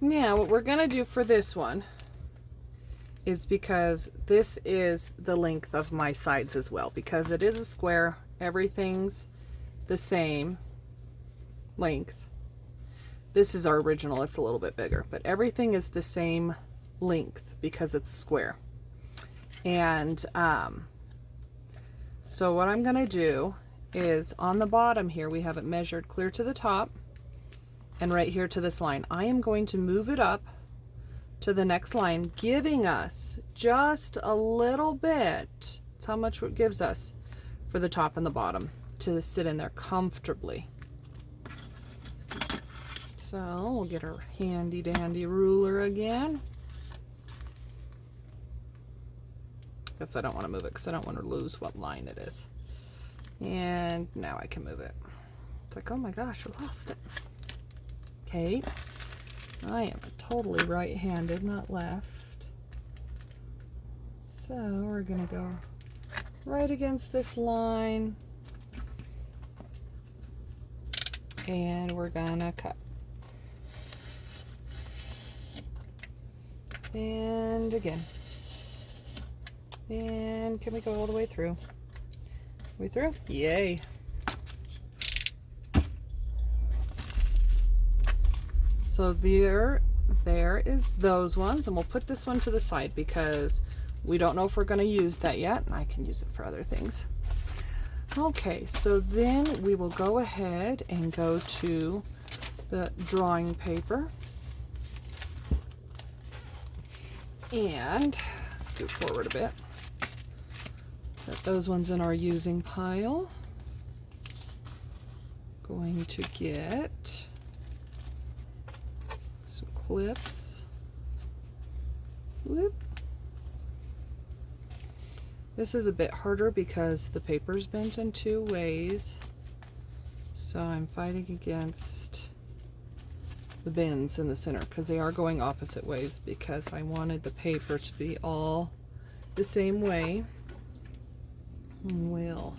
Now, what we're going to do for this one is, because this is the length of my sides as well, because it is a square, everything's the same length. This is our original, it's a little bit bigger, but everything is the same length because it's square. And so what I'm going to do is, on the bottom here, we have it measured clear to the top and right here to this line. I am going to move it up to the next line, giving us just a little bit. That's how much it gives us for the top and the bottom to sit in there comfortably. So we'll get our handy dandy ruler again. Guess I don't want to move it because I don't want to lose what line it is. And now I can move it. It's like, oh my gosh, I lost it. Okay. I am totally right-handed, not left. So we're going to go right against this line. And we're going to cut. And again. And can we go all the way through? We through? Yay. So there is those ones, and we'll put this one to the side because we don't know if we're going to use that yet. I can use it for other things. Okay, so then we will go ahead and go to the drawing paper. And scoot forward a bit. Set those ones in our using pile. Going to get some clips. Whoop. This is a bit harder because the paper's bent in two ways. So I'm fighting against the bends in the center because they are going opposite ways, because I wanted the paper to be all the same way. And we'll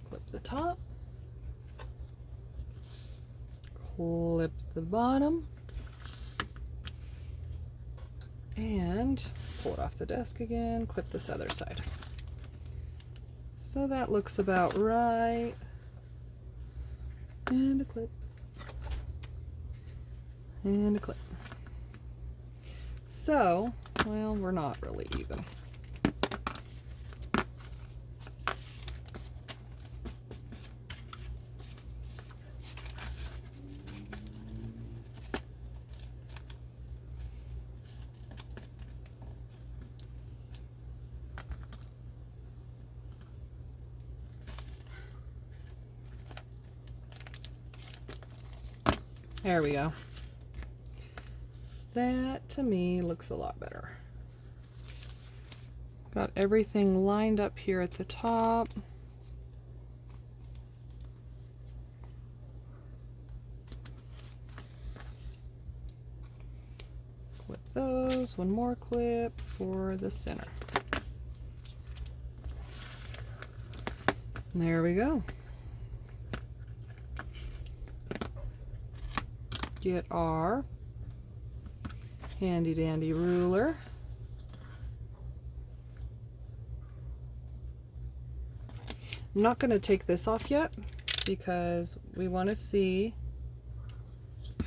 clip the top, clip the bottom, and pull it off the desk again, clip this other side. So that looks about right. And a clip. And a clip. So, well, we're not really even. There we go. That to me looks a lot better. Got everything lined up here at the top. Clip those, one more clip for the center. And there we go. Get our handy dandy ruler. I'm not going to take this off yet because we want to see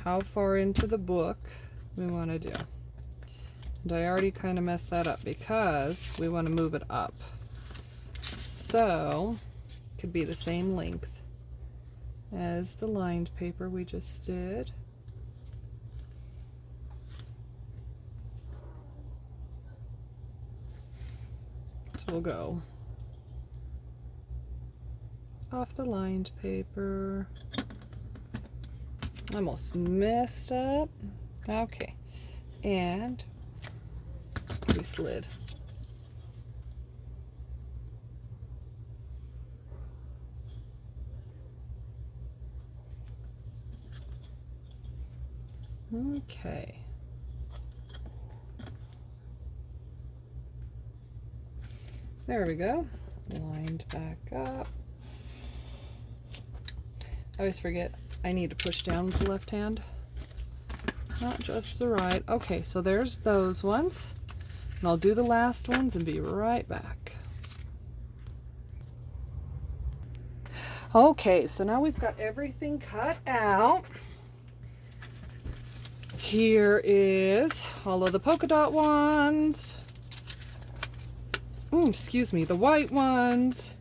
how far into the book we want to do. And I already kind of messed that up because we want to move it up. So it could be the same length as the lined paper we just did. We'll go off the lined paper. Almost messed up. Okay, and we slid. Okay. There we go. Lined back up. I always forget I need to push down with the left hand. not just the right. Okay, so there's those ones. And I'll do the last ones and be right back. Okay, so now we've got everything cut out. Here is all of the polka dot ones. Excuse me, the white ones.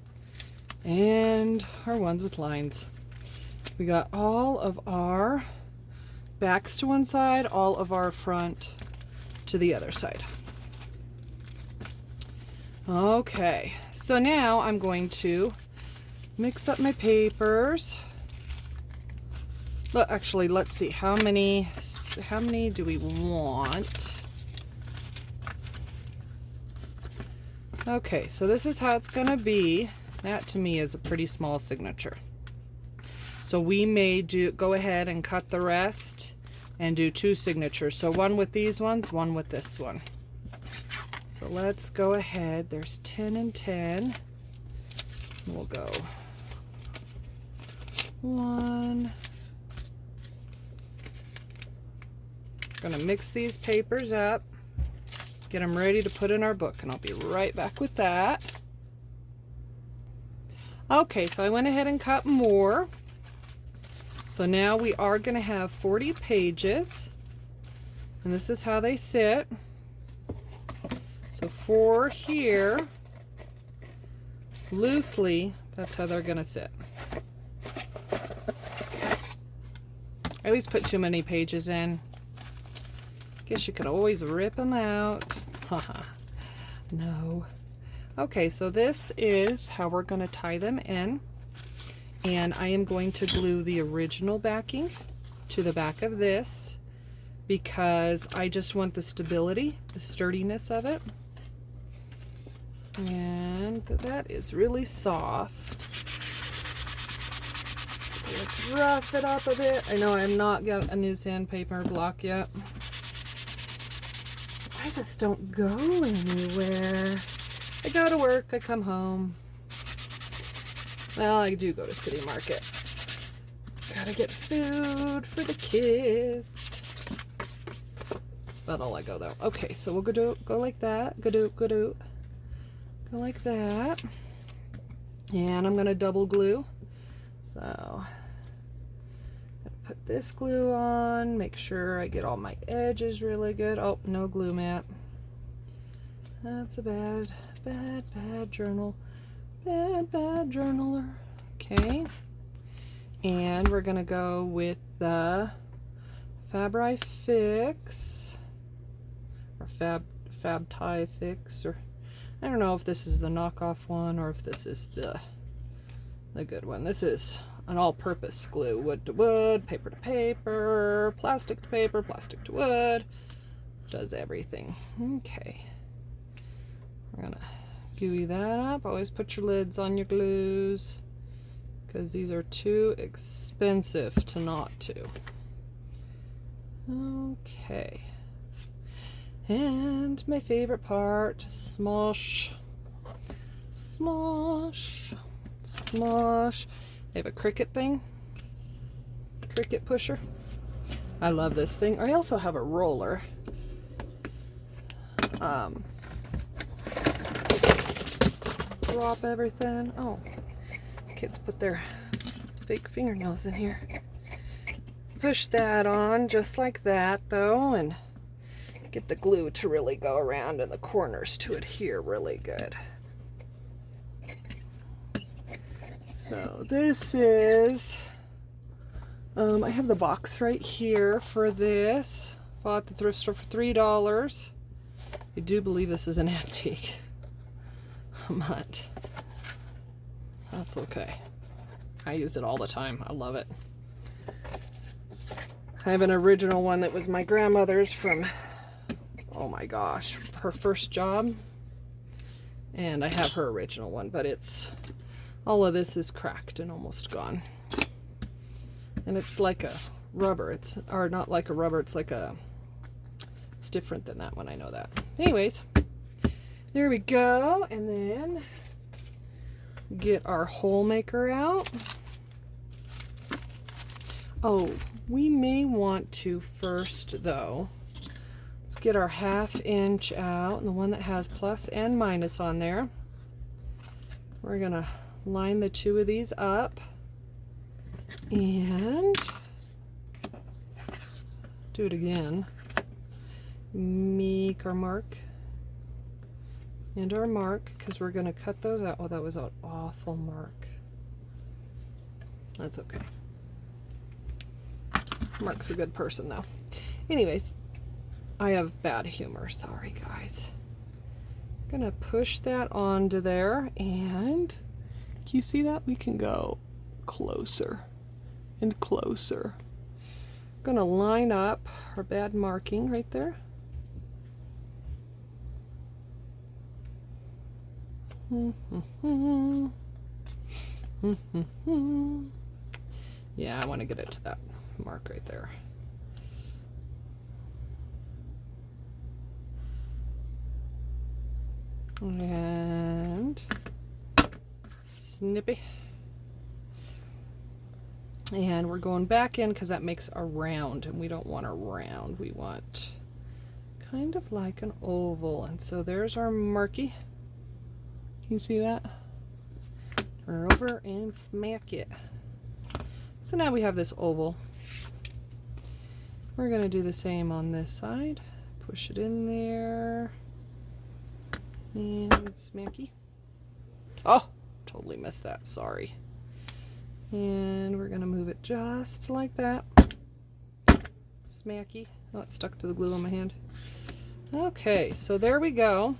And our ones with lines. We got all of our backs to one side, all of our front to the other side. Okay, so now I'm going to mix up my papers. Look, actually, let's see, how many do we want? Okay, so this is how it's gonna be. That to me is a pretty small signature. So we may go ahead and cut the rest and do 2 signatures. So one with these ones, one with this one. So let's go ahead. There's 10 and 10. We'll go 1. Gonna mix these papers up, get them ready to put in our book, and I'll be right back with that. Okay, so I went ahead and cut more. So now we are going to have 40 pages, and this is how they sit. So 4 here, loosely, that's how they're going to sit. I always put too many pages in. Guess you could always rip them out. Haha, no. Okay, so this is how we're going to tie them in. And I am going to glue the original backing to the back of this because I just want the stability, the sturdiness of it. And that is really soft. So let's rough it up a bit. I know I'm not got a new sandpaper block yet. I just don't go anywhere. I go to work, I come home. Well, I do go to City Market. Gotta get food for the kids. That's about all I go though. Okay, so we'll go like that. Go like that. And I'm gonna double glue. So put this glue on, make sure I get all my edges really good. Oh, no glue mat. That's a bad journal. Bad journaler. Okay. And we're gonna go with the Fabri-Fix or Fab Tie Fix, or I don't know if this is the knockoff one or if this is the good one. This is an all-purpose glue, wood to wood, paper to paper, plastic to paper, plastic to wood. Does everything. Okay. We're gonna gooey that up. Always put your lids on your glues because these are too expensive to not to. Okay. And my favorite part, smosh. Smosh. Smosh. I have a Cricut thing. Cricut pusher. I love this thing. I also have a roller. Drop everything. Oh, kids put their fake fingernails in here. Push that on just like that though, and get the glue to really go around and the corners to adhere really good. So this is, I have the box right here for this. Bought at the thrift store for $3. I do believe this is an antique, but that's okay. I use it all the time. I love it. I have an original one that was my grandmother's from, oh my gosh, her first job. And I have her original one, but it's, all of this is cracked and almost gone. And it's like a rubber. It's, or not like a rubber, it's like a, it's different than that one, I know that. Anyways, there we go. And then get our hole maker out. Oh, We may want to first, though, let's get our 1/2 inch out, and the one that has plus and minus on there. We're gonna line the 2 of these up and do it again. Make our mark and our mark, because we're gonna cut those out. Oh, that was an awful mark. That's okay. Mark's a good person though. Anyways, I have bad humor, sorry guys. Gonna push that onto there, and can you see that? We can go closer and closer. Gonna line up our bad marking right there. Yeah, I want to get it to that mark right there. And snippy. And we're going back in because that makes a round, and we don't want a round. We want kind of like an oval. And so there's our marky. Can you see that? Turn her over and smack it. So now we have this oval. We're going to do the same on this side. Push it in there. And smacky. Oh, totally missed that. Sorry. And we're going to move it just like that. Smacky. Oh, it stuck to the glue on my hand. Okay, so there we go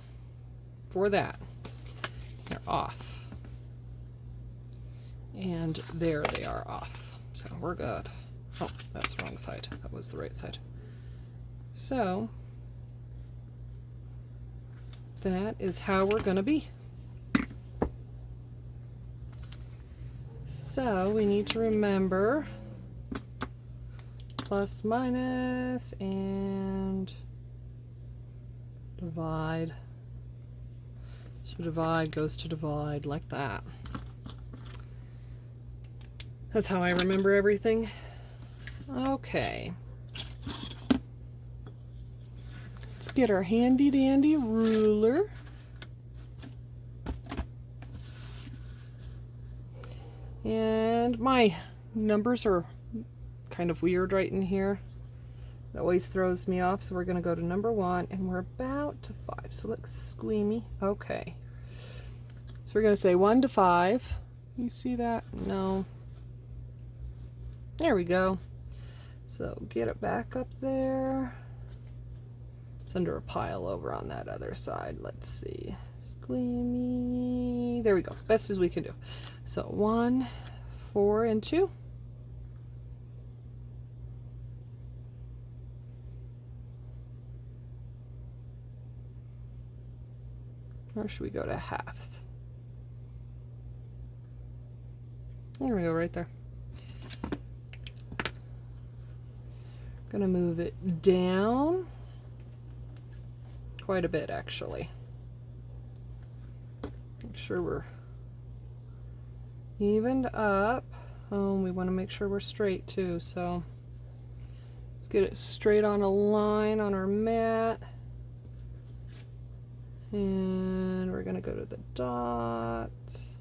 for that. They're off. And there they are off. So we're good. Oh, that's the wrong side. That was the right side. So that is how we're going to be. So we need to remember plus, minus, and divide. So divide goes to divide like that. That's how I remember everything. Okay. Let's get our handy dandy ruler. And my numbers are kind of weird right in here. It always throws me off. So we're going to go to number 1, and we're about to 5. So looks squeamy. Okay. So we're going to say 1 to 5. You see that? No. There we go. So get it back up there. It's under a pile over on that other side. Let's see. Squeamy. There we go. Best as we can do. So 1, 4, and 2. Or should we go to 1/2? There we go, right there. Gonna move it down quite a bit, actually. Make sure we're evened up. Oh, we want to make sure we're straight too, so let's get it straight on a line on our mat. And we're gonna go to the dots.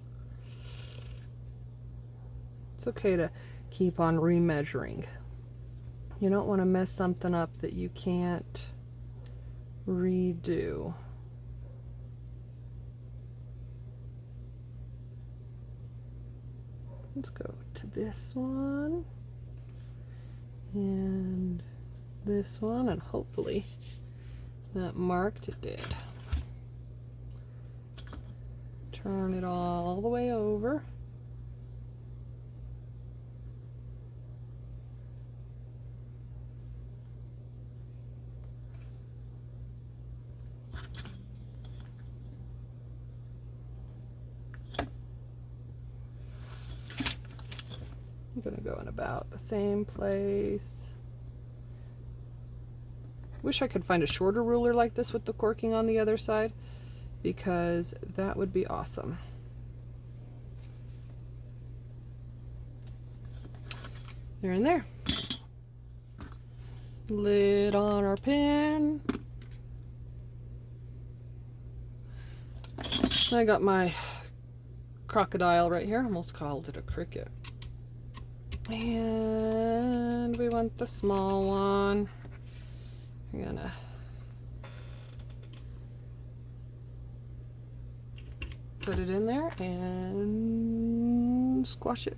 It's okay to keep on remeasuring. You don't want to mess something up that you can't redo. Let's go to this one and this one, and hopefully that marked it did. Turn it all the way over. I'm going to go in about the same place. Wish I could find a shorter ruler like this with the corking on the other side, because that would be awesome. There and there. Lid on our pen. I got my crocodile right here. Almost called it a cricket. And we want the small one. We're gonna put it in there and squash it.